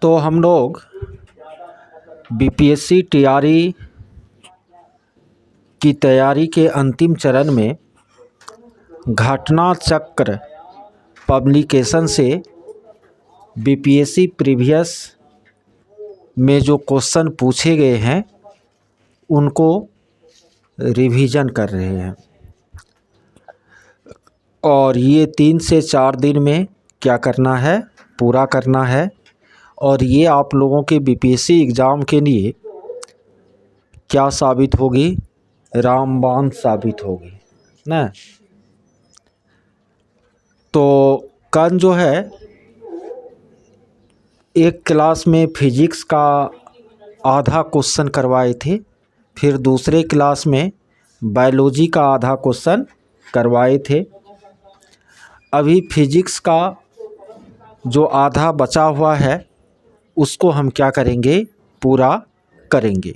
तो हम लोग बीपीएससी टीआरई की तैयारी के अंतिम चरण में घटना चक्र पब्लिकेशन से बीपीएससी प्रीवियस में जो क्वेश्चन पूछे गए हैं उनको रिवीजन कर रहे हैं और ये 3 से 4 दिन में क्या करना है, पूरा करना है। और ये आप लोगों के बीपीएससी एग्ज़ाम के लिए क्या साबित होगी, रामबाण साबित होगी ना। तो कल जो है एक क्लास में फिजिक्स का आधा क्वेश्चन करवाए थे, फिर दूसरे क्लास में बायोलॉजी का आधा क्वेश्चन करवाए थे। अभी फिजिक्स का जो आधा बचा हुआ है उसको हम क्या करेंगे, पूरा करेंगे।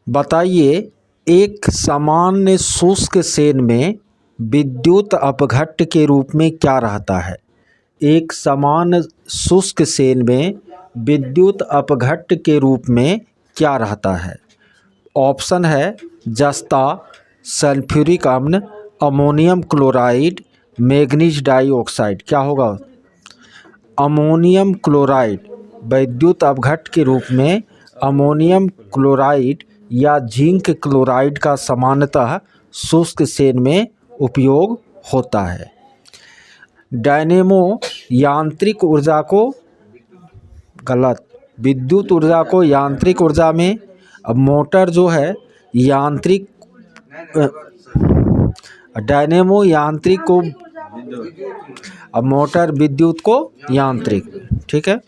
बताइए, एक सामान्य शुष्क सेन में विद्युत अपघट्ट के रूप में क्या रहता है। एक सामान्य शुष्क सेन में विद्युत अपघट्ट के रूप में क्या रहता है। ऑप्शन है जस्ता, सल्फ्यूरिक अम्ल, अमोनियम क्लोराइड, मैग्नीज डाइऑक्साइड। क्या होगा, अमोनियम क्लोराइड। विद्युत अपघट्ट के रूप में अमोनियम क्लोराइड या जिंक क्लोराइड का सामान्यतः शुष्क सेन में उपयोग होता है। डायनेमो यांत्रिक ऊर्जा को, गलत, विद्युत ऊर्जा को यांत्रिक ऊर्जा में, अब मोटर जो है यांत्रिक, डायनेमो यांत्रिक को, अब मोटर विद्युत को यांत्रिक, ठीक है।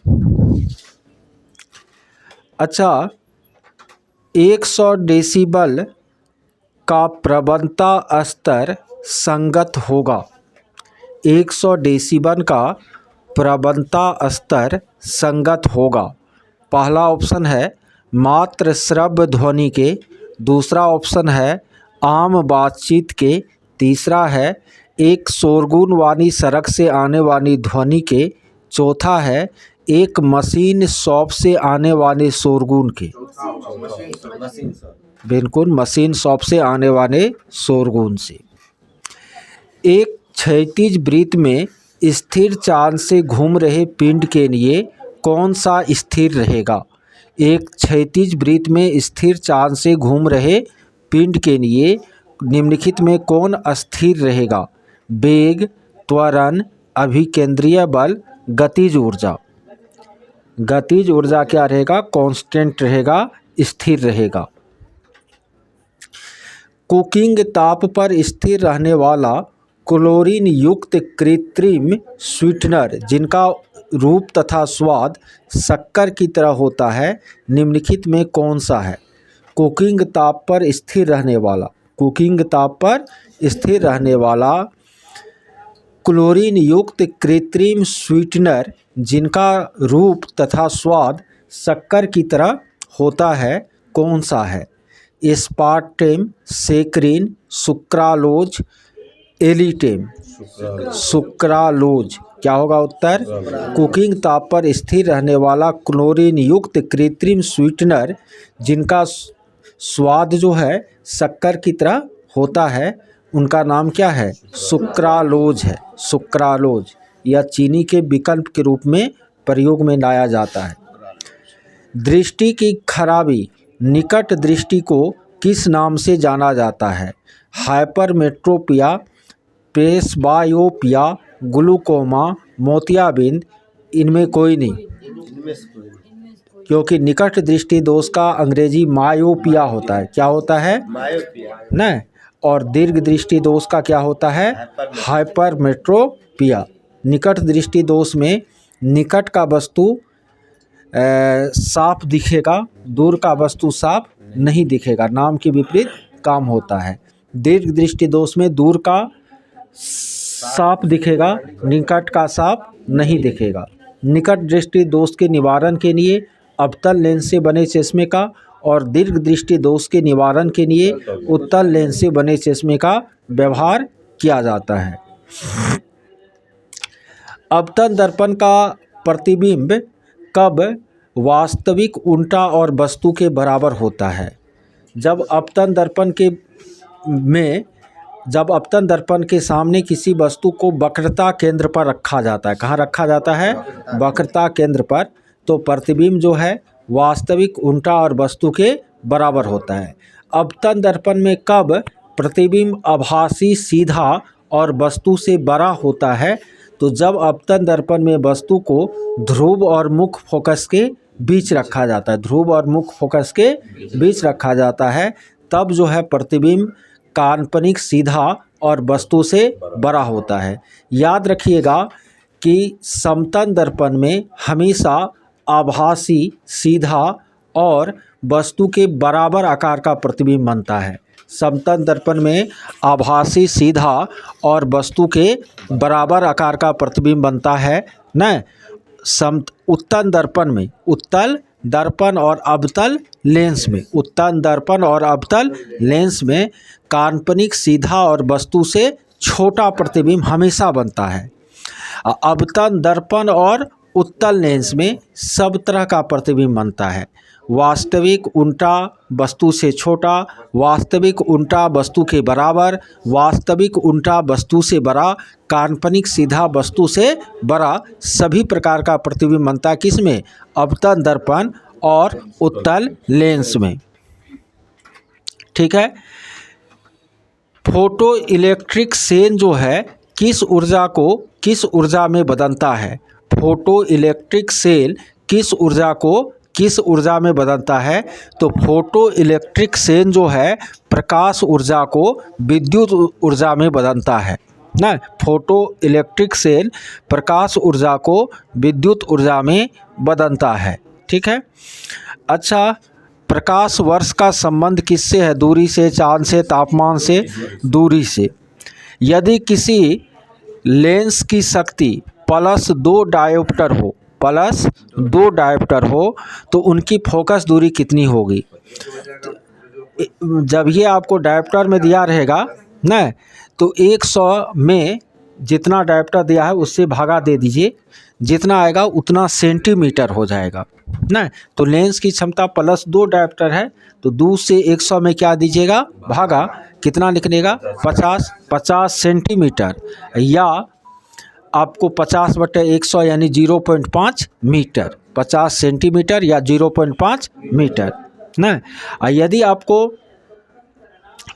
अच्छा, 100 डेसिबल का प्रबलता स्तर संगत होगा। 100 डेसिबल का प्रबलता स्तर संगत होगा। पहला ऑप्शन है मात्र श्रव्य ध्वनि के, दूसरा ऑप्शन है आम बातचीत के, तीसरा है एक शोरगुल वाली सड़क से आने वाली ध्वनि के, चौथा है एक मशीन शॉप से आने वाले शोरगुल के। बिल्कुल, मशीन शॉप से आने वाले शोरगुल से। एक क्षैतिज वृत्त में स्थिर चाल से घूम रहे पिंड के लिए कौन सा स्थिर रहेगा। एक क्षैतिज वृत्त में स्थिर चाल से घूम रहे पिंड के लिए निम्नलिखित में कौन अस्थिर रहेगा। वेग, त्वरण, अभिकेंद्रीय बल, गतिज ऊर्जा। गतिज ऊर्जा क्या रहेगा, कांस्टेंट रहेगा, स्थिर रहेगा। कुकिंग ताप पर स्थिर रहने वाला क्लोरीन युक्त कृत्रिम स्वीटनर जिनका रूप तथा स्वाद शक्कर की तरह होता है, निम्नलिखित में कौन सा है। कुकिंग ताप पर स्थिर रहने वाला, कुकिंग ताप पर स्थिर रहने वाला क्लोरीन युक्त कृत्रिम स्वीटनर जिनका रूप तथा स्वाद शक्कर की तरह होता है, कौन सा है। Aspartame, saccharin, sucralose, alitame. Sucralose. क्या होगा उत्तर। कुकिंग ताप पर स्थिर रहने वाला क्लोरीन युक्त कृत्रिम स्वीटनर जिनका स्वाद जो है शक्कर की तरह होता है, उनका नाम क्या है, सुक्रालोज है। सुक्रालोज या चीनी के विकल्प के रूप में प्रयोग में लाया जाता है। दृष्टि की खराबी, निकट दृष्टि को किस नाम से जाना जाता है। हाइपरमेट्रोपिया, प्रेसबायोपिया, ग्लूकोमा, मोतियाबिंद। इनमें कोई नहीं, क्योंकि निकट दृष्टि दोष का अंग्रेजी मायोपिया होता है। क्या होता है, न। और दीर्घ दृष्टि दोष का क्या होता है, हाइपरमेट्रोपिया। निकट दृष्टि दोष में निकट का वस्तु साफ दिखेगा, दूर का वस्तु साफ नहीं दिखेगा, नाम के विपरीत काम होता है। दीर्घ दृष्टि दोष में दूर का साफ दिखेगा, निकट का साफ नहीं दिखेगा। निकट दृष्टि दोष के निवारण के लिए अवतल लेंस से बने चश्मे का और दीर्घ दृष्टि दोष के निवारण के लिए उत्तल लेंस से बने चश्मे का व्यवहार किया जाता है। अवतल दर्पण का प्रतिबिंब कब वास्तविक उल्टा और वस्तु के बराबर होता है? जब अपतन दर्पण के सामने किसी वस्तु को वक्रता केंद्र पर रखा जाता है। कहाँ रखा जाता है? वक्रता केंद्र पर। तो प्रतिबिंब जो है वास्तविक उल्टा और वस्तु के बराबर होता है। अपतन दर्पण में कब प्रतिबिंब आभासी सीधा और वस्तु से बड़ा होता है? तो जब अपतन दर्पण में वस्तु को ध्रुव और मुख्य फोकस के बीच रखा जाता है, ध्रुव और मुख्य फोकस के बीच रखा जाता है, तब जो है प्रतिबिंब काल्पनिक सीधा और वस्तु से बड़ा होता है। याद रखिएगा कि समतल दर्पण में हमेशा आभासी सीधा और वस्तु के बराबर आकार का प्रतिबिंब बनता है। समतल दर्पण में आभासी सीधा और वस्तु के बराबर आकार का प्रतिबिंब बनता है न। उत्तल दर्पण में, उत्तल दर्पण और अवतल लेंस में, उत्तल दर्पण और अवतल लेंस में काल्पनिक सीधा और वस्तु से छोटा प्रतिबिंब हमेशा बनता है। अवतल दर्पण और उत्तल लेंस में सब तरह का प्रतिबिंब बनता है। वास्तविक उल्टा वस्तु से छोटा, वास्तविक उल्टा वस्तु के बराबर, वास्तविक उल्टा वस्तु से बड़ा, काल्पनिक सीधा वस्तु से बड़ा, सभी प्रकार का प्रतिबिंब बनता है किसमें? अपतन दर्पण और उत्तल लेंस में। ठीक है। फोटो इलेक्ट्रिक सेल जो है किस ऊर्जा को किस ऊर्जा में बदलता है? फोटो इलेक्ट्रिक सेल किस ऊर्जा को किस ऊर्जा में बदलता है? तो फोटो इलेक्ट्रिक सेल जो है प्रकाश ऊर्जा को विद्युत ऊर्जा में बदलता है ना। फोटो इलेक्ट्रिक सेल प्रकाश ऊर्जा को विद्युत ऊर्जा में बदलता है। ठीक है। अच्छा, प्रकाश वर्ष का संबंध किससे है? दूरी से, चांद से, तापमान से, दूरी से। यदि किसी लेंस की शक्ति +2 डायोप्टर हो, +2 डायोप्टर हो, तो उनकी फोकस दूरी कितनी होगी? जब ये आपको डायोप्टर में दिया रहेगा ना, तो 100 में जितना डायोप्टर दिया है उससे भागा दे दीजिए, जितना आएगा उतना सेंटीमीटर हो जाएगा ना। तो लेंस की क्षमता +2 डायोप्टर है, तो 2 से 100 में क्या दीजिएगा? भागा। कितना निकलेगा? 50 सेंटीमीटर, या आपको 50/100 यानी 0.5 मीटर, 50 सेंटीमीटर या 0.5 मीटर ना। यदि आपको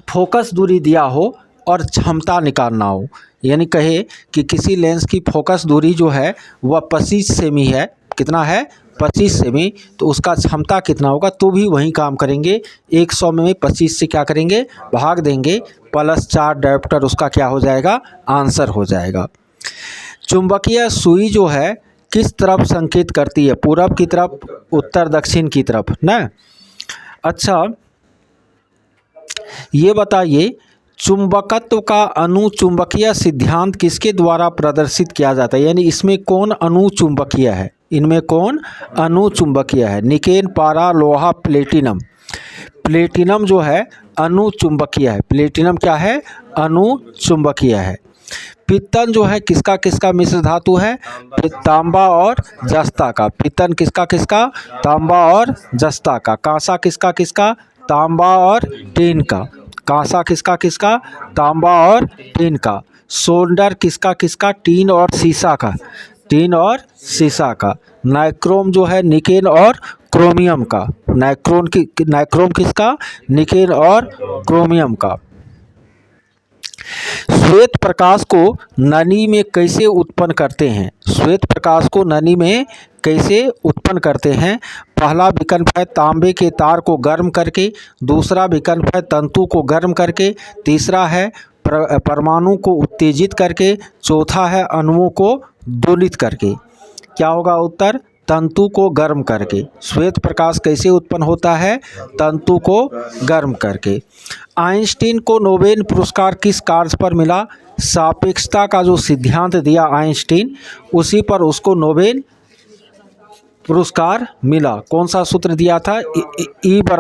फोकस दूरी दिया हो और क्षमता निकालना हो, यानी कहे कि किसी लेंस की फोकस दूरी जो है वह 25 सेमी है, कितना है? 25 सेमी, तो उसका क्षमता कितना होगा? तो भी वही काम करेंगे, 100 में 25 से क्या करेंगे? भाग देंगे, +4 डायोप्टर उसका क्या हो जाएगा? आंसर हो जाएगा। चुंबकीय सुई जो है किस तरफ संकेत करती है? पूरब की तरफ, उत्तर दक्षिण की तरफ ना। अच्छा, ये बताइए चुंबकत्व का अनुचुंबकीय सिद्धांत किसके द्वारा प्रदर्शित किया जाता है? यानी इसमें कौन अनुचुंबकीय है? इनमें कौन अनुचुंबकीय है? निकेन, पारा, लोहा, प्लेटिनम। प्लेटिनम जो है अनुचुंबकीय है। प्लेटिनम क्या है? अनुचुंबकीय है। पित्तन जो है किसका किसका मिश्र धातु है? तांबा और जस्ता का। पित्तन किसका किसका? तांबा और जस्ता का। कांसा किसका किसका? तांबा और टीन का। कांसा किसका किसका? तांबा और टीन का। सोल्डर किसका किसका? टीन और सीसा का। टीन और सीसा का। नाइक्रोम जो है निकेन और क्रोमियम का। नाइक्रोम किसका? निकेन और क्रोमियम का। श्वेत प्रकाश को नली में कैसे उत्पन्न करते हैं? श्वेत प्रकाश को नली में कैसे उत्पन्न करते हैं? पहला विकल्प है तांबे के तार को गर्म करके, दूसरा विकल्प है तंतु को गर्म करके, तीसरा है परमाणु को उत्तेजित करके, चौथा है अणुओं को दोलित करके। क्या होगा उत्तर? तंतु को गर्म करके। श्वेत प्रकाश कैसे उत्पन्न होता है? तंतु को गर्म करके। आइंस्टीन को नोबेल पुरस्कार किस कार्य पर मिला? सापेक्षता का जो सिद्धांत दिया आइंस्टीन, उसी पर उसको नोबेल पुरस्कार मिला। कौन सा सूत्र दिया था? E =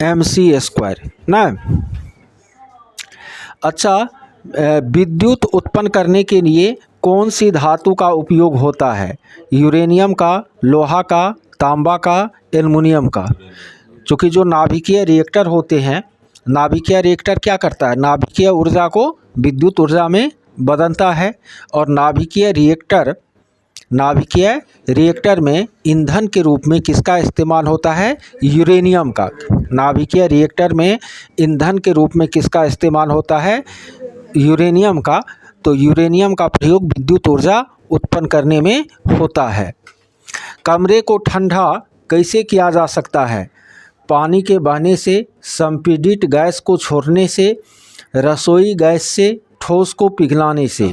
mc² ना। अच्छा, विद्युत उत्पन्न करने के लिए कौन सी धातु का उपयोग होता है? यूरेनियम का, लोहा का, तांबा का, एल्युमिनियम का। चूँकि जो नाभिकीय रिएक्टर होते हैं, नाभिकीय रिएक्टर क्या करता है? नाभिकीय ऊर्जा को विद्युत ऊर्जा में बदलता है। और नाभिकीय रिएक्टर में ईंधन के रूप में किसका इस्तेमाल होता है? यूरेनियम का। नाभिकीय रिएक्टर में ईंधन के रूप में किसका इस्तेमाल होता है? यूरेनियम का। तो यूरेनियम का प्रयोग विद्युत ऊर्जा उत्पन्न करने में होता है। कमरे को ठंडा कैसे किया जा सकता है? पानी के बहने से, संपीड़ित गैस को छोड़ने से, रसोई गैस से, ठोस को पिघलाने से।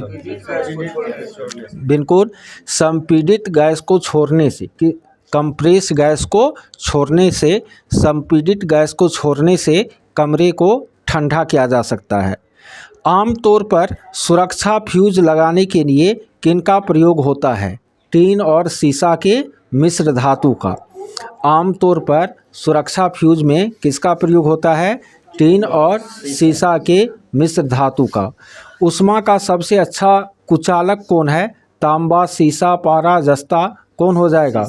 बिल्कुल, संपीड़ित गैस को छोड़ने से, कि कंप्रेस गैस को छोड़ने से, संपीड़ित गैस को छोड़ने से कमरे को ठंडा किया जा सकता है। आमतौर पर सुरक्षा फ्यूज लगाने के लिए किनका प्रयोग होता है? टीन और सीसा के मिश्र धातु का। आमतौर पर सुरक्षा फ्यूज में किसका प्रयोग होता है? टीन और सीसा के मिश्र धातु का। ऊष्मा का सबसे अच्छा कुचालक कौन है? तांबा, सीसा, पारा, जस्ता। कौन हो जाएगा?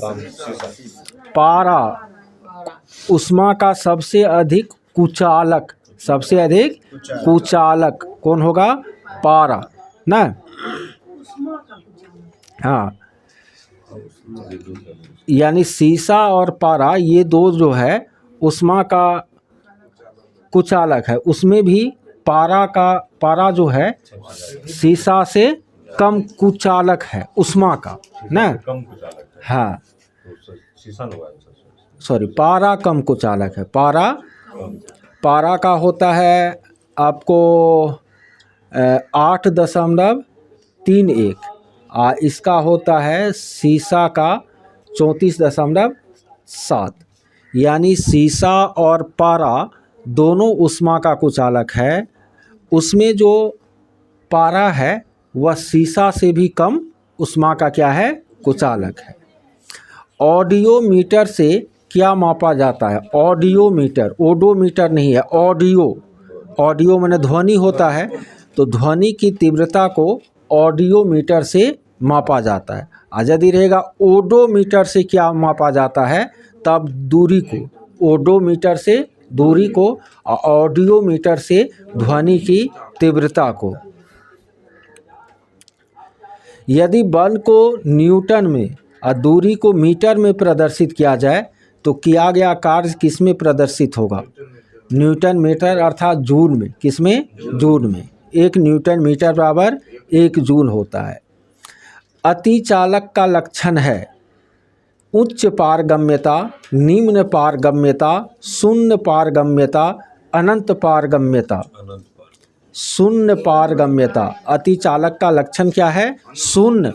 पारा। ऊष्मा का सबसे अधिक कुचालक कौन होगा? पारा ना। हाँ, यानी सीसा और पारा, ये दो जो है ऊष्मा का कुचालक है। उसमें भी पारा जो है सीसा से कम कुचालक है ऊष्मा का ना। हाँ, सॉरी, पारा कम कुचालक है। पारा का होता है आपको 8.31। इसका होता है सीसा का 34.7। यानी सीसा और पारा दोनों ऊष्मा का कुचालक है। उसमें जो पारा है वह सीसा से भी कम ऊष्मा का क्या है? कुचालक है। ऑडियोमीटर से क्या मापा जाता है? ऑडियोमीटर, ओडोमीटर नहीं है, ऑडियो माने ध्वनि होता है, तो ध्वनि की तीव्रता को ऑडियोमीटर से मापा जाता है। यदि रहेगा ओडोमीटर से क्या मापा जाता है, तब दूरी को, ओडोमीटर से दूरी को, ऑडियोमीटर से ध्वनि की तीव्रता को। यदि बल को न्यूटन में और दूरी को मीटर में प्रदर्शित किया जाए तो किया गया कार्य किस में प्रदर्शित होगा? न्यूटन मीटर अर्थात जूल में। किस में? जूल में। 1 न्यूटन मीटर बराबर 1 जूल होता है। अतिचालक का लक्षण है उच्च पारगम्यता, निम्न पारगम्यता, शून्य पारगम्यता, अनंत पारगम्यता। शून्य पारगम्यता। अतिचालक का लक्षण क्या है? शून्य।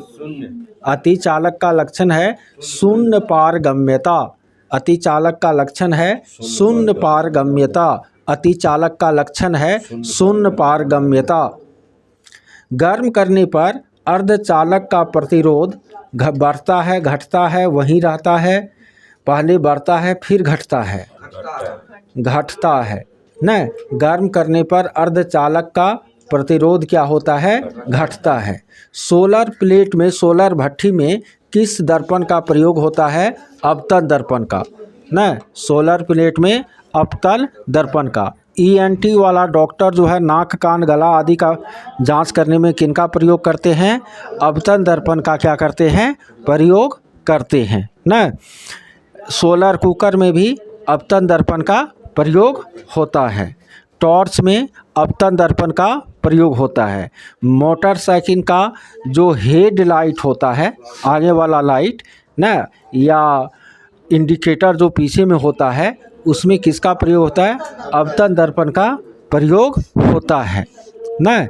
अतिचालक का लक्षण है शून्य पारगम्यता। अतिचालक का लक्षण है शून्य पारगम्यता। अतिचालक का लक्षण है शून्य पारगम्यता। गर्म करने पर अर्धचालक का प्रतिरोध बढ़ता है, घटता है, वहीं रहता है? पहले बढ़ता है फिर घटता है? घटता है न। गर्म करने पर अर्धचालक का प्रतिरोध क्या होता है? घटता है। सोलर प्लेट में, सोलर भट्ठी में किस दर्पण का प्रयोग होता है? अवतल दर्पण का न। सोलर प्लेट में अवतल दर्पण का। ENT वाला डॉक्टर जो है नाक, कान, गला आदि का जांच करने में किनका प्रयोग करते हैं? अवतल दर्पण का क्या करते हैं? प्रयोग करते हैं न। सोलर कुकर में भी अवतल दर्पण का प्रयोग होता है। टॉर्च में अवतल दर्पण का प्रयोग होता है। मोटरसाइकिल का जो हेड लाइट होता है, आगे वाला लाइट न, या इंडिकेटर जो पीछे में होता है, उसमें किसका प्रयोग होता है? अवतल दर्पण का प्रयोग होता है न।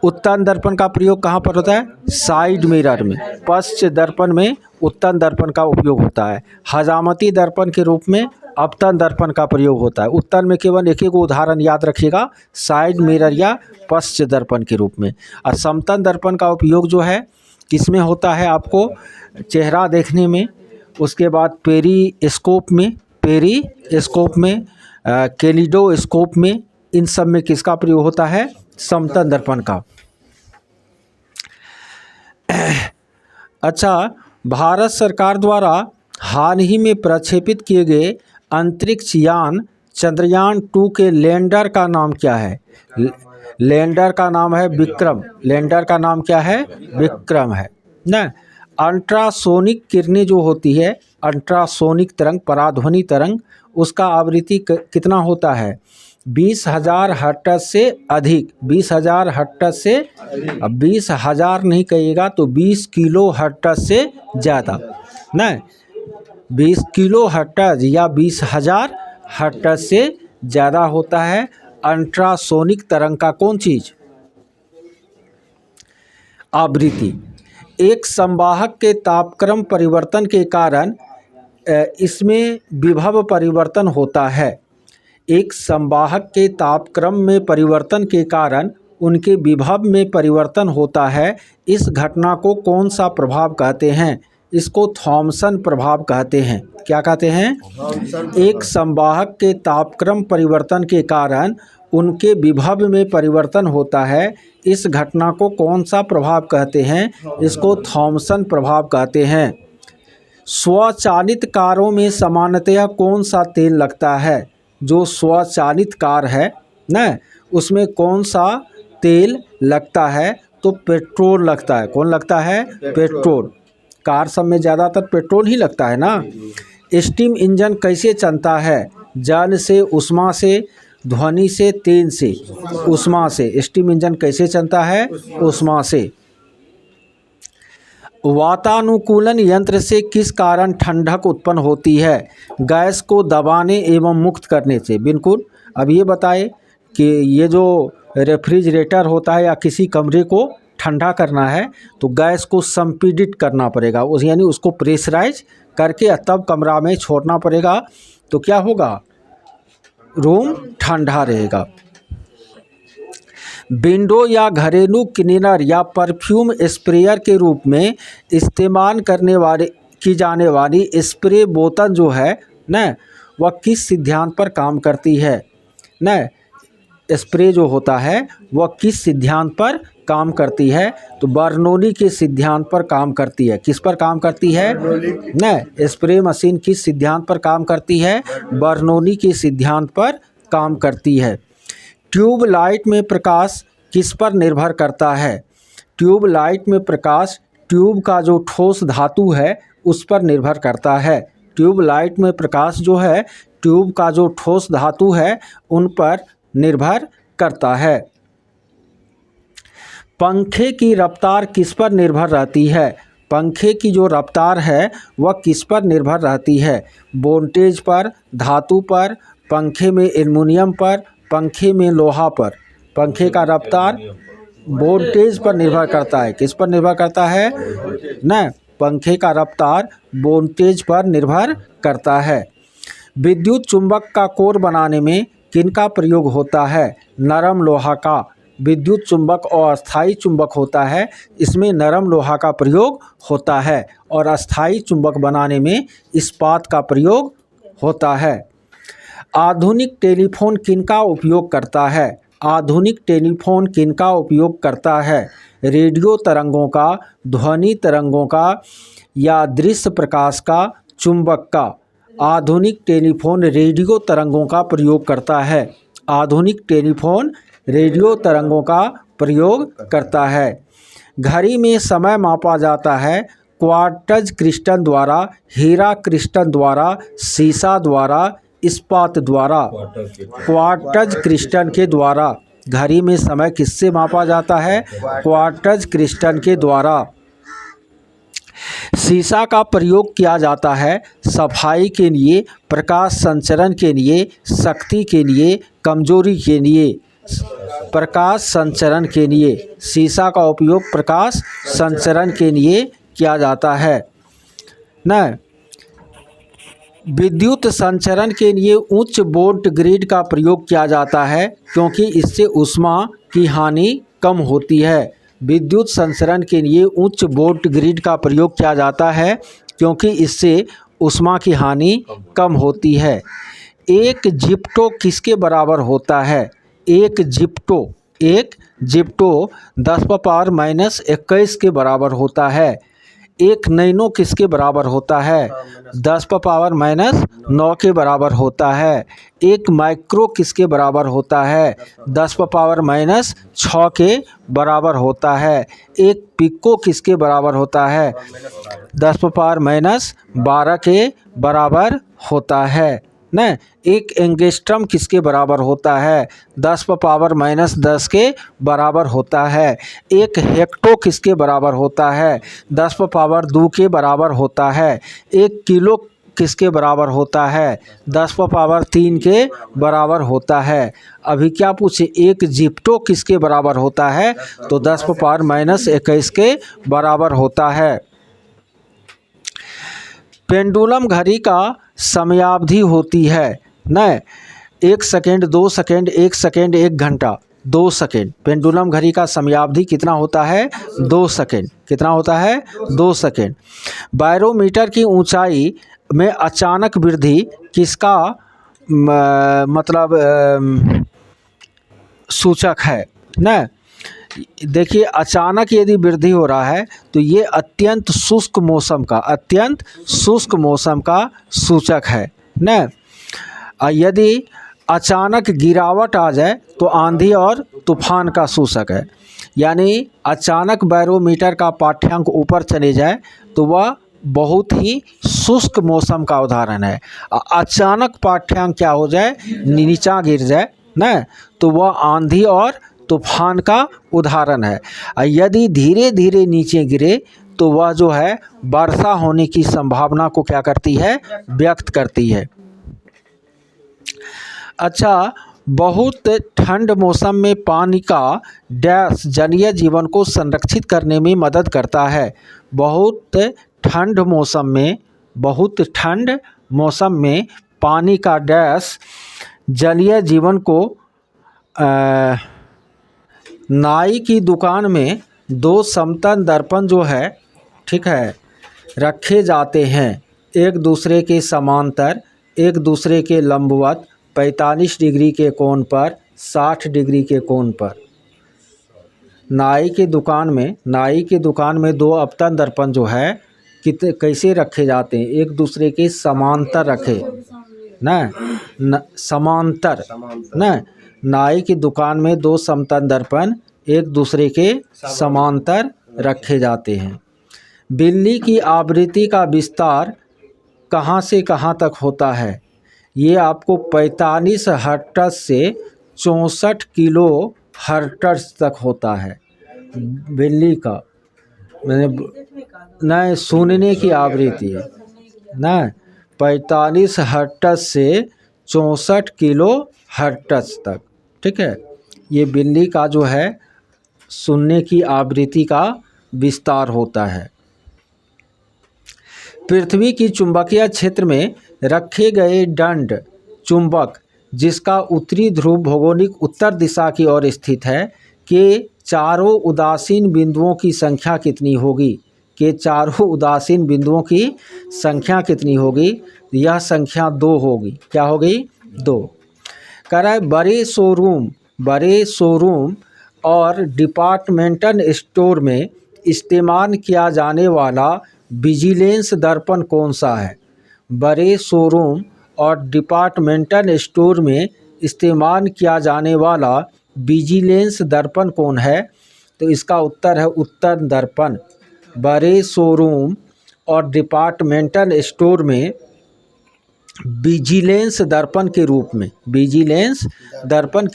उत्तल दर्पण का प्रयोग कहाँ पर होता है? साइड मिरर में। पश्च दर्पण में उत्तल दर्पण का उपयोग होता है। हजामती दर्पण के रूप में अवतल दर्पण का प्रयोग होता है। उत्तल में केवल एक एक उदाहरण याद रखिएगा, साइड मिरर या पश्च दर्पण के रूप में। और समतल दर्पण का उपयोग जो है किसमें होता है? आपको चेहरा देखने में, उसके बाद पेरिस्कोप में, कैलिडोस्कोप में, इन सब में किसका प्रयोग होता है? समतल दर्पण का। अच्छा, भारत सरकार द्वारा हाल ही में प्रक्षेपित किए गए अंतरिक्ष यान चंद्रयान-2 के लैंडर का नाम क्या है? लैंडर का नाम है विक्रम। लैंडर का नाम क्या है? विक्रम है ना। अल्ट्रासोनिक किरणें जो होती है, अल्ट्रासोनिक तरंग, पराध्वनि तरंग, उसका आवृत्ति कितना होता है? 20,000 हर्ट्ज से अधिक। 20,000 हर्ट्ज से, अब 20,000 नहीं कहिएगा तो 20 किलो हर्ट्ज से ज़्यादा ना। 20 किलो हर्ट्ज या 20,000 हर्ट्ज से ज़्यादा होता है अल्ट्रासोनिक तरंग का कौन चीज़? आवृत्ति। एक संवाहक के तापक्रम परिवर्तन के कारण इसमें विभव परिवर्तन होता है। एक संवाहक के तापक्रम में परिवर्तन के कारण उनके विभव में परिवर्तन होता है। इस घटना को कौन सा प्रभाव कहते हैं? इसको थॉमसन प्रभाव कहते हैं। क्या कहते हैं? एक संवाहक के तापक्रम परिवर्तन के कारण उनके विभव में परिवर्तन होता है। इस घटना को कौन सा प्रभाव कहते हैं? इसको थॉमसन प्रभाव कहते हैं। स्वचालित कारों में सामान्यतया कौन सा तेल लगता है? जो स्वचालित कार है ना, उसमें कौन सा तेल लगता है? तो पेट्रोल लगता है। कौन लगता है? पेट्रोल। कार सब में ज़्यादातर पेट्रोल ही लगता है ना। स्टीम इंजन कैसे चलता है? जल से, उष्मा से, ध्वनि से, तेल से। उष्मा से। स्टीम इंजन कैसे चलता है? उष्मा से। वातानुकूलन यंत्र से किस कारण ठंडक उत्पन्न होती है? गैस को दबाने एवं मुक्त करने से। बिल्कुल। अब ये बताए कि ये जो रेफ्रिजरेटर होता है या किसी कमरे को ठंडा करना है तो गैस को संपीड़ित करना पड़ेगा, उस यानी उसको प्रेशराइज करके तब कमरा में छोड़ना पड़ेगा, तो क्या होगा? रूम ठंडा रहेगा। विंडो या घरेलू क्लीनर या परफ्यूम स्प्रेयर के रूप में इस्तेमाल की जाने वाली स्प्रे बोतल जो है न, वह किस सिद्धांत पर काम करती है? न, स्प्रे जो होता है वह किस सिद्धांत पर काम करती है? तो बर्नौली के सिद्धांत पर काम करती है। किस पर काम करती है? न, स्प्रे मशीन किस सिद्धांत पर काम करती है? बर्नौली के सिद्धांत पर काम करती है। ट्यूब लाइट में प्रकाश किस पर निर्भर करता है? ट्यूब लाइट में प्रकाश ट्यूब का जो ठोस धातु है उस पर निर्भर करता है। ट्यूब लाइट में प्रकाश जो है ट्यूब का जो ठोस धातु है उन पर निर्भर करता है। पंखे की रफ्तार किस पर निर्भर रहती है? पंखे की जो रफ्तार है वह किस पर निर्भर रहती है? वोल्टेज पर, धातु पर, पंखे में एल्युमिनियम पर, पंखे में लोहा पर। पंखे का रफ्तार वोल्टेज पर निर्भर करता है। किस पर निर्भर करता है? न, पंखे का रफ्तार वोल्टेज पर निर्भर करता है। विद्युत चुंबक का कोर बनाने में किनका प्रयोग होता है? नरम लोहा का। विद्युत चुंबक और अस्थायी चुंबक होता है, इसमें नरम लोहा का प्रयोग होता है और अस्थायी चुंबक बनाने में इस्पात का प्रयोग होता है। आधुनिक टेलीफोन किनका उपयोग करता है? आधुनिक टेलीफोन किनका उपयोग करता है? रेडियो तरंगों का, ध्वनि तरंगों का या दृश्य प्रकाश का, चुंबक का? आधुनिक टेलीफोन रेडियो तरंगों का प्रयोग करता है। आधुनिक टेलीफोन रेडियो तरंगों का प्रयोग करता है। घड़ी में समय मापा जाता है क्वार्ट्ज क्रिस्टल द्वारा, हीरा क्रिस्टल द्वारा, सीसा द्वारा, इस्पात द्वारा। क्वार्ट्ज क्रिस्टल के द्वारा घड़ी में समय किससे मापा जाता है? क्वार्ट्ज क्रिस्टल के द्वारा। सीसा का प्रयोग किया जाता है सफाई के लिए, प्रकाश संचरण के लिए, शक्ति के लिए, कमजोरी के लिए। प्रकाश संचरण के लिए सीसा का उपयोग प्रकाश संचरण के लिए किया जाता है न। विद्युत संचरण के लिए उच्च वोल्ट ग्रिड का प्रयोग किया जाता है क्योंकि इससे ऊष्मा की हानि कम होती है। विद्युत संचरण के लिए उच्च वोल्ट ग्रिड का प्रयोग किया जाता है क्योंकि इससे ऊष्मा की हानि कम होती है। एक जिप्टो किसके बराबर होता है? एक जिप्टो, एक जिप्टो 10⁻⁻21 के बराबर होता है। एक नैनो किसके बराबर होता है? 10⁻⁻9 के बराबर होता है। एक माइक्रो किसके बराबर होता है? 10⁻⁻6 के बराबर होता है। एक पिको किसके बराबर होता है? 10⁻⁻12 के बराबर होता है न। एक एंगस्ट्रम किसके बराबर होता है? 10⁻⁻10 के बराबर होता है। एक हेक्टो किसके बराबर होता है? 10⁻2 के बराबर होता है। एक किलो किसके बराबर होता है? 10⁻3 के बराबर होता है। अभी क्या पूछे? एक जिप्टो किसके बराबर होता है? तो 10⁻⁻21 के बराबर होता है। पेंडुलम घड़ी का समयावधि होती है न 1 सेकेंड, 2 सेकेंड, 1 सेकेंड, 1 घंटा, 2 सेकेंड। पेंडुलम घड़ी का समयावधि कितना होता है? 2 सेकेंड। कितना होता है? 2 सेकेंड। बैरोमीटर की ऊंचाई में अचानक वृद्धि किसका सूचक है न। देखिए, अचानक यदि वृद्धि हो रहा है तो ये अत्यंत शुष्क मौसम का सूचक है न। यदि अचानक गिरावट आ जाए तो आंधी और तूफान का सूचक है। यानी अचानक बैरोमीटर का पाठ्यांक ऊपर चले जाए तो वह बहुत ही शुष्क मौसम का उदाहरण है। अचानक पाठ्यांक क्या हो जाए? नीचा गिर जाए न, तो वह आंधी और तूफान का उदाहरण है। यदि धीरे धीरे नीचे गिरे तो वह जो है वर्षा होने की संभावना को क्या करती है? व्यक्त करती है। अच्छा, बहुत ठंड मौसम में पानी का डैश जलीय जीवन को संरक्षित करने में मदद करता है। बहुत ठंड मौसम में पानी का डैश जलीय जीवन को नाई की दुकान में 2 समतल दर्पण जो है, ठीक है, रखे जाते हैं। एक दूसरे के समांतर, एक दूसरे के लंबवत, 45 डिग्री के कोण पर, 60 डिग्री के कोण पर। नाई की दुकान में 2 अपतन दर्पण जो है कैसे रखे जाते हैं? एक दूसरे के समांतर रखे न, समांतर न। नाई की दुकान में 2 समतल दर्पण एक दूसरे के समांतर रखे जाते हैं। बिल्ली की आवृत्ति का विस्तार कहाँ से कहाँ तक होता है? ये आपको 45 हर्ट्ज से 64 किलो हर्ट्ज तक होता है। बिल्ली का नहीं, सुनने की आवृत्ति है न, 45 हर्ट्ज से 64 किलो हर्ट्ज तक, ठीक है। ये बिल्ली का जो है सुनने की आवृत्ति का विस्तार होता है। पृथ्वी की चुंबकीय क्षेत्र में रखे गए दंड चुंबक जिसका उत्तरी ध्रुव भौगोलिक उत्तर दिशा की ओर स्थित है के चारों उदासीन बिंदुओं की संख्या कितनी होगी? के चारों उदासीन बिंदुओं की संख्या कितनी होगी? यह संख्या 2 होगी। क्या होगी? 2। कह रहा है बड़े शोरूम और डिपार्टमेंटल स्टोर में इस्तेमाल किया जाने वाला विजिलेंस दर्पण कौन सा है? बड़े शोरूम और डिपार्टमेंटल स्टोर में इस्तेमाल किया जाने वाला विजिलेंस दर्पण कौन है? तो इसका उत्तर है उत्तल दर्पण। बड़े शोरूम और डिपार्टमेंटल स्टोर में विजिलेंस दर्पण के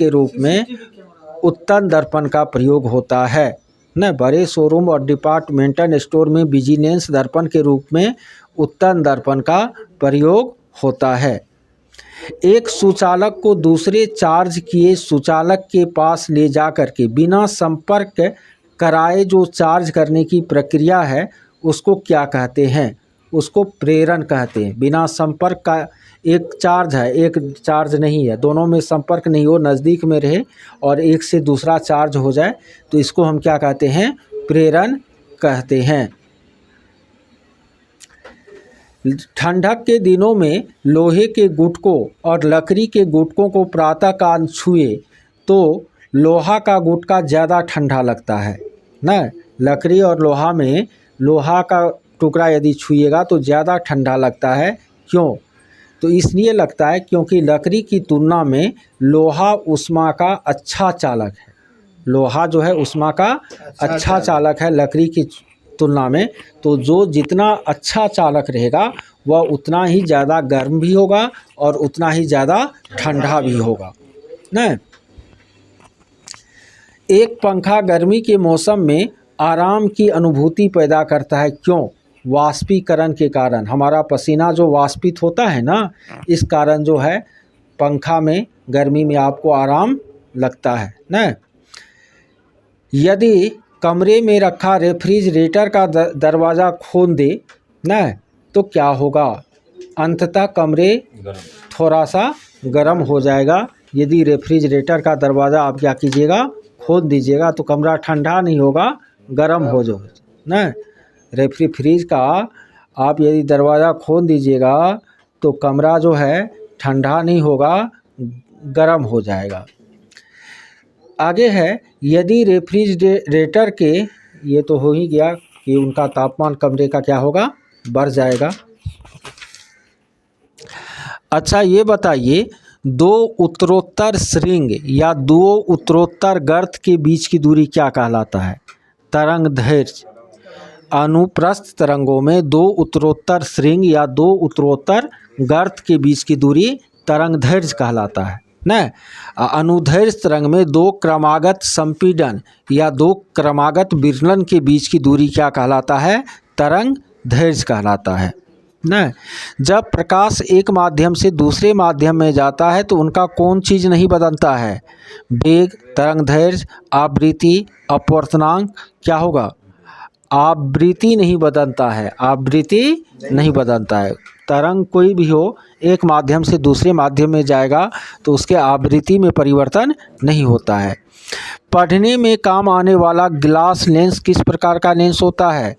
रूप में उत्तल दर्पण का प्रयोग होता है न। बड़े शोरूम और डिपार्टमेंटल स्टोर में विजिलेंस दर्पण के रूप में उत्तल दर्पण का प्रयोग होता है। एक सुचालक को दूसरे चार्ज किए सुचालक के पास ले जाकर के बिना संपर्क कराए जो चार्ज करने की प्रक्रिया है उसको क्या कहते हैं? उसको प्रेरण कहते हैं। बिना संपर्क का एक चार्ज है, एक चार्ज नहीं है, दोनों में संपर्क नहीं हो, नज़दीक में रहे और एक से दूसरा चार्ज हो जाए तो इसको हम क्या कहते हैं? प्रेरण कहते हैं। ठंडक के दिनों में लोहे के गुटकों और लकड़ी के गुटकों को प्रातःकाल छुए तो लोहा का गुटका ज़्यादा ठंडा लगता है ना। लकड़ी और लोहा में लोहा का टुकड़ा यदि छुइएगा तो ज़्यादा ठंडा लगता है। क्यों? तो इसलिए लगता है क्योंकि लकड़ी की तुलना में लोहा ऊष्मा का अच्छा चालक है। लोहा जो है ऊष्मा का अच्छा चालक है लकड़ी की तुलना में। तो जो जितना अच्छा चालक रहेगा वह उतना ही ज़्यादा गर्म भी होगा और उतना ही ज़्यादा ठंडा भी होगा ना। एक पंखा गर्मी के मौसम में आराम की अनुभूति पैदा करता है। क्यों? वाष्पीकरण के कारण। हमारा पसीना जो वाष्पित होता है ना, इस कारण जो है पंखा में गर्मी में आपको आराम लगता है ना। यदि कमरे में रखा रेफ्रिजरेटर का दरवाज़ा खोल दे ना तो क्या होगा? अंततः कमरे थोड़ा सा गर्म हो जाएगा। यदि रेफ्रिजरेटर का दरवाज़ा आप क्या कीजिएगा, खोल दीजिएगा तो कमरा ठंडा नहीं होगा, गर्म हो जाएगा ना। फ्रिज का आप यदि दरवाज़ा खोल दीजिएगा तो कमरा जो है ठंडा नहीं होगा, गर्म हो जाएगा। आगे है, यदि रेफ्रिजरेटर के, ये तो हो ही गया कि उनका तापमान कमरे का क्या होगा, बढ़ जाएगा। अच्छा ये बताइए, दो उत्तरोत्तर श्रृंग या दो उत्तरोत्तर गर्त के बीच की दूरी क्या कहलाता है? तरंग दैर्घ्य। अनुप्रस्थ तरंगों में दो उत्तरोत्तर श्रृंग या दो उत्तरोत्तर गर्त के बीच की दूरी तरंग दैर्घ्य कहलाता है ना। अनुदैर्घ्य तरंग में दो क्रमागत संपीड़न या दो क्रमागत विरलन के बीच की दूरी क्या कहलाता है? तरंग दैर्घ्य कहलाता है ना। जब प्रकाश एक माध्यम से दूसरे माध्यम में जाता है तो उनका कौन चीज़ नहीं बदलता है? वेग, तरंग दैर्घ्य, आवृत्ति, अपवर्तनांक। क्या होगा? आवृत्ति नहीं बदलता है, आवृत्ति नहीं बदलता है। तरंग कोई भी हो, एक माध्यम से दूसरे माध्यम में जाएगा तो उसके आवृत्ति में परिवर्तन नहीं होता है। पढ़ने में काम आने वाला ग्लास लेंस किस प्रकार का लेंस होता है?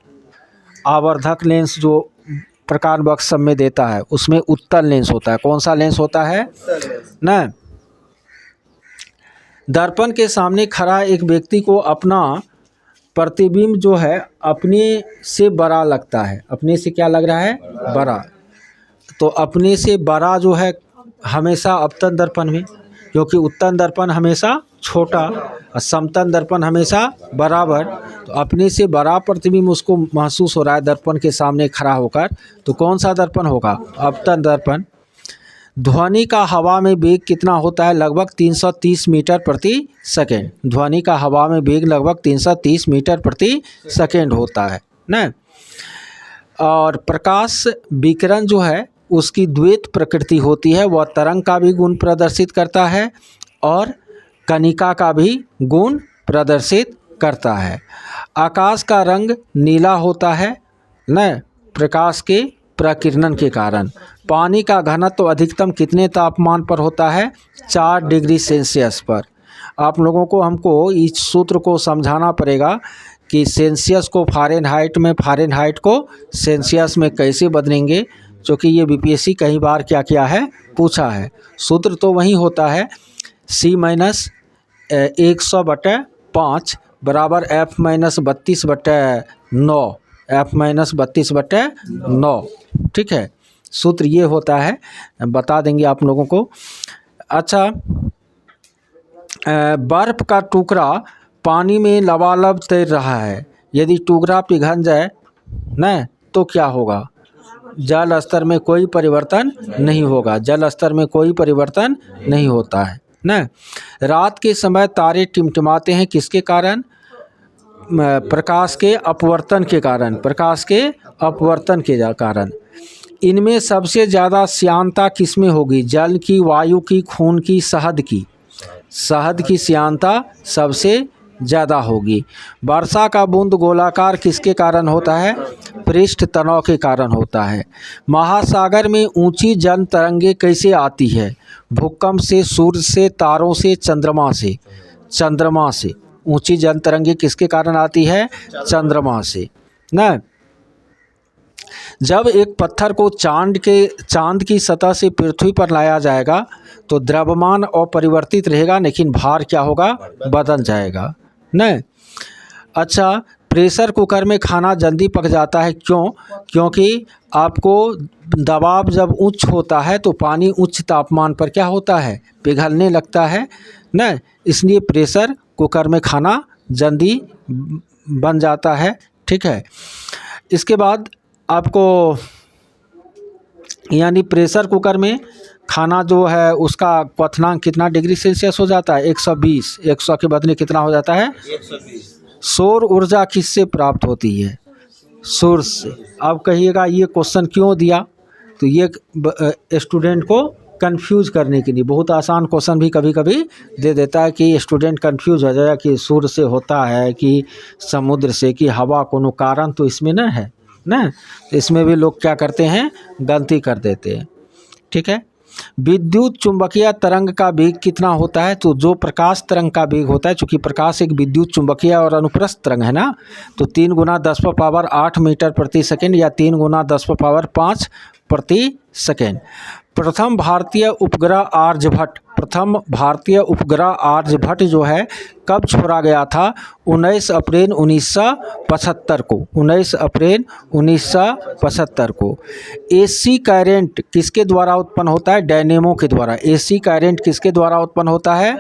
आवर्धक लेंस जो प्रकाश बक्स सब में देता है उसमें उत्तल लेंस होता है। कौन सा लेंस होता है ना? दर्पण के सामने खड़ा एक व्यक्ति को अपना प्रतिबिंब जो है अपने से बड़ा लगता है। अपने से क्या लग रहा है? बड़ा। तो अपने से बड़ा जो है हमेशा अपतन दर्पण में, क्योंकि उत्तन दर्पण हमेशा छोटा और समतन दर्पण हमेशा बराबर। तो अपने से बड़ा प्रतिबिंब उसको महसूस हो रहा है दर्पण के सामने खड़ा होकर, तो कौन सा दर्पण होगा? अपतन दर्पण। ध्वनि का हवा में वेग कितना होता है? लगभग 330 मीटर प्रति सेकेंड। ध्वनि का हवा में वेग लगभग 330 मीटर प्रति सेकेंड होता है ना। और प्रकाश विकिरण जो है उसकी द्वैत प्रकृति होती है, वह तरंग का भी गुण प्रदर्शित करता है और कणिका का भी गुण प्रदर्शित करता है। आकाश का रंग नीला होता है न प्रकाश के प्रकीर्णन के कारण। पानी का घनत्व अधिकतम कितने तापमान पर होता है? 4 डिग्री सेल्सियस पर। आप लोगों को हमको इस सूत्र को समझाना पड़ेगा कि सेल्सियस को फ़ारेनहाइट में, फ़ारेनहाइट को सेल्सियस में कैसे बदलेंगे, क्योंकि ये बीपीएससी कई बार क्या किया है, पूछा है। सूत्र तो वही होता है C-100/5 बराबर F-32/9, F-32/9। ठीक है, सूत्र ये होता है, बता देंगे आप लोगों को। अच्छा, बर्फ़ का टुकड़ा पानी में लबालब तैर रहा है, यदि टुकड़ा पिघल जाए न तो क्या होगा? जल स्तर में कोई परिवर्तन नहीं होगा, जल स्तर में कोई परिवर्तन नहीं होता है न। रात के समय तारे टिमटिमाते हैं किसके कारण? प्रकाश के अपवर्तन के कारण, प्रकाश के अपवर्तन के कारण। इनमें सबसे ज़्यादा श्यानता किसमें होगी? जल की, वायु की, खून की, शहद की? शहद की श्यानता सबसे ज़्यादा होगी। वर्षा का बूंद गोलाकार किसके कारण होता है? पृष्ठ तनाव के कारण होता है। महासागर में ऊंची जल तरंगे कैसे आती है? भूकंप से, सूर्य से, तारों से, चंद्रमा से? चंद्रमा से। ऊंची जल तरंगे किसके कारण आती है? चंद्रमा से न। जब एक पत्थर को चांद की सतह से पृथ्वी पर लाया जाएगा तो द्रव्यमान अपरिवर्तित रहेगा, लेकिन भार क्या होगा, बदल जाएगा नहीं। अच्छा, प्रेशर कुकर में खाना जल्दी पक जाता है, क्यों? क्योंकि आपको दबाव जब उच्च होता है तो पानी उच्च तापमान पर क्या होता है, पिघलने लगता है ना, इसलिए प्रेशर कुकर में खाना जल्दी बन जाता है। ठीक है, इसके बाद आपको यानी प्रेशर कुकर में खाना जो है उसका क्वथनांक कितना डिग्री सेल्सियस हो जाता है, 120। 100 के बदले कितना हो जाता है, 120। सौर ऊर्जा किससे प्राप्त होती है, सूर्य से। अब कहिएगा ये क्वेश्चन क्यों दिया, तो ये स्टूडेंट को कंफ्यूज करने के लिए, बहुत आसान क्वेश्चन भी कभी कभी दे देता है कि स्टूडेंट कंफ्यूज हो जाएगा कि सूर्य से होता है कि समुद्र से कि हवा, कोनो कारण तो इसमें न है ना, इसमें भी लोग क्या करते हैं, गलती कर देते हैं। ठीक है, विद्युत चुंबकीय तरंग का वेग कितना होता है, तो जो प्रकाश तरंग का वेग होता है, चूंकि प्रकाश एक विद्युत चुंबकीय और अनुप्रस्थ तरंग है ना, तो 3 × 10⁸ मीटर प्रति सेकेंड या 3 × 10⁵ प्रति सेकेंड। प्रथम भारतीय उपग्रह आर्यभट्ट जो है कब छोड़ा गया था, 19 अप्रैल 1975 को। 19 अप्रैल 1975 को। एसी करंट किसके द्वारा उत्पन्न होता है, डायनेमो के द्वारा। एसी करंट किसके द्वारा उत्पन्न होता है,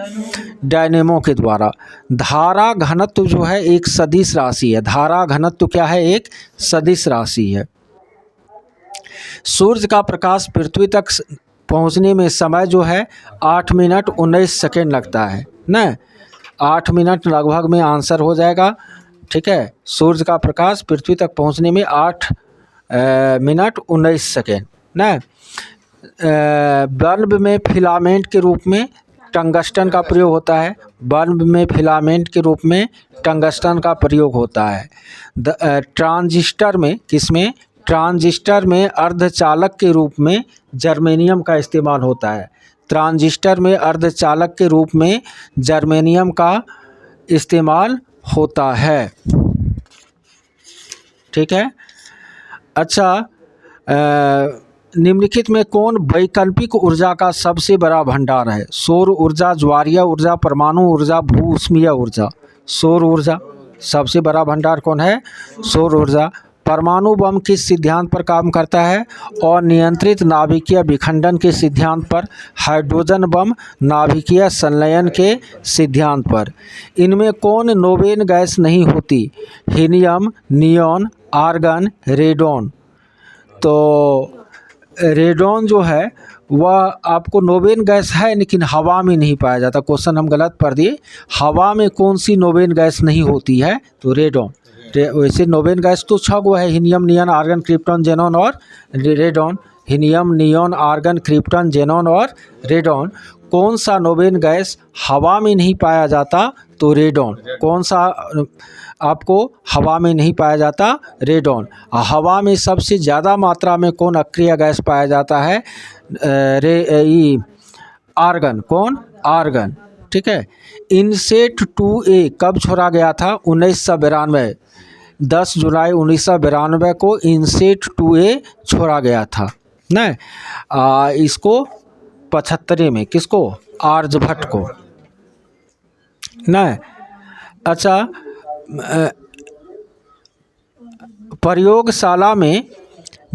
डायनेमो के द्वारा। धारा घनत्व जो है एक सदिश राशि है। धारा घनत्व क्या है, एक सदिश राशि है। सूर्य का प्रकाश पृथ्वी तक पहुंचने में समय जो है 8 मिनट 19 सेकेंड लगता है ना, 8 मिनट लगभग में आंसर हो जाएगा। ठीक है, सूर्य का प्रकाश पृथ्वी तक पहुंचने में 8 मिनट 19 सेकेंड ना। बल्ब में फिलामेंट के रूप में टंगस्टन का प्रयोग होता है। बल्ब में फिलामेंट के रूप में टंगस्टन का प्रयोग होता है। ट्रांजिस्टर में किसमें, ट्रांजिस्टर में अर्धचालक के रूप में जर्मेनियम का इस्तेमाल होता है। ट्रांजिस्टर में अर्धचालक के रूप में जर्मेनियम का इस्तेमाल होता है। ठीक है, अच्छा, निम्नलिखित में कौन वैकल्पिक ऊर्जा का सबसे बड़ा भंडार है, सौर ऊर्जा, ज्वारीय ऊर्जा, परमाणु ऊर्जा, भूउष्मीय ऊर्जा। सौर ऊर्जा सबसे बड़ा भंडार कौन है, सौर ऊर्जा। परमाणु बम किस सिद्धांत पर काम करता है, और नियंत्रित नाभिकीय विखंडन के सिद्धांत पर। हाइड्रोजन बम नाभिकीय संलयन के सिद्धांत पर। इनमें कौन नोवेन गैस नहीं होती, हीलियम, नियॉन, आर्गन, रेडॉन। तो रेडॉन जो है वह आपको नोवेन गैस है, लेकिन हवा में नहीं पाया जाता। क्वेश्चन हम गलत पढ़ दिए, हवा में कौन सी नोवेन गैस नहीं होती है, तो रेडॉन। वैसे नोवेन गैस तो 6 गो है, helium, neon, argon, krypton, xenon और radon. Helium, neon, argon, krypton, xenon और रेडॉन। कौन सा नोवेन गैस हवा में नहीं पाया जाता, तो रेडॉन। कौन सा आपको हवा में नहीं पाया जाता, रेडॉन। हवा में सबसे ज़्यादा मात्रा में कौन अक्रिय गैस पाया जाता है, आर्गन। कौन, आर्गन। ठीक है, इनसेट 2A कब छोड़ा गया था, 1992। 10 जुलाई 1992 को इनसेट 2A छोड़ा गया था न। इसको 75 में, किसको, आर्यभट्ट को न। अच्छा, प्रयोगशाला में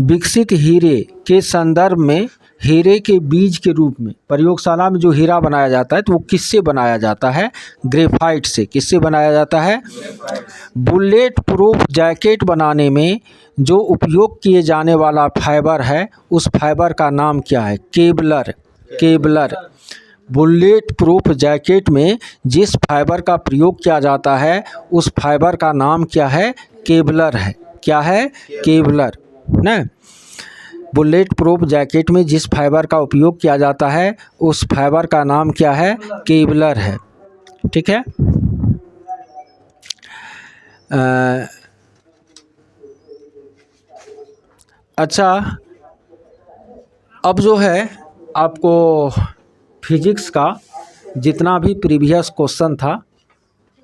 विकसित हीरे के संदर्भ में हीरे के बीज के रूप में, प्रयोगशाला में जो हीरा बनाया जाता है तो वो किससे बनाया जाता है, ग्रेफाइट से। किससे बनाया जाता है, बुलेट प्रूफ जैकेट बनाने में जो उपयोग किए जाने वाला फाइबर है उस फाइबर का नाम क्या है, Kevlar. Kevlar. Bullet proof jacket में जिस फाइबर का प्रयोग किया जाता है उस फाइबर का नाम क्या है, केवलर है। क्या है, केवलर न। बुलेट प्रूफ जैकेट में जिस फाइबर का उपयोग किया जाता है उस फाइबर का नाम क्या है, केवलर है। ठीक है, अच्छा, अब जो है आपको फिजिक्स का जितना भी प्रीवियस क्वेश्चन था,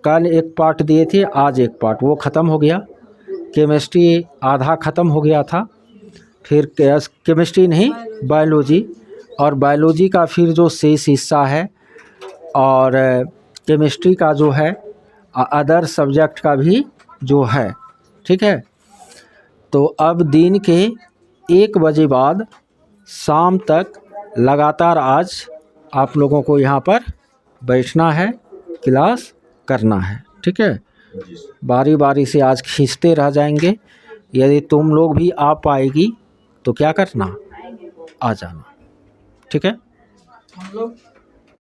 कल एक पार्ट दिए थे, आज एक पार्ट, वो ख़त्म हो गया। केमिस्ट्री आधा ख़त्म हो गया था। फिर केमिस्ट्री नहीं, बायोलॉजी, और बायोलॉजी का फिर जो शेष हिस्सा है, और केमिस्ट्री का जो है अदर सब्जेक्ट का भी जो है, ठीक है। तो अब दिन के 1 बजे बाद शाम तक लगातार आज आप लोगों को यहाँ पर बैठना है, क्लास करना है, ठीक है। बारी बारी से आज खींचते रह जाएंगे। यदि तुम लोग भी आ पाएगी तो क्या करना, आ जाना, ठीक है।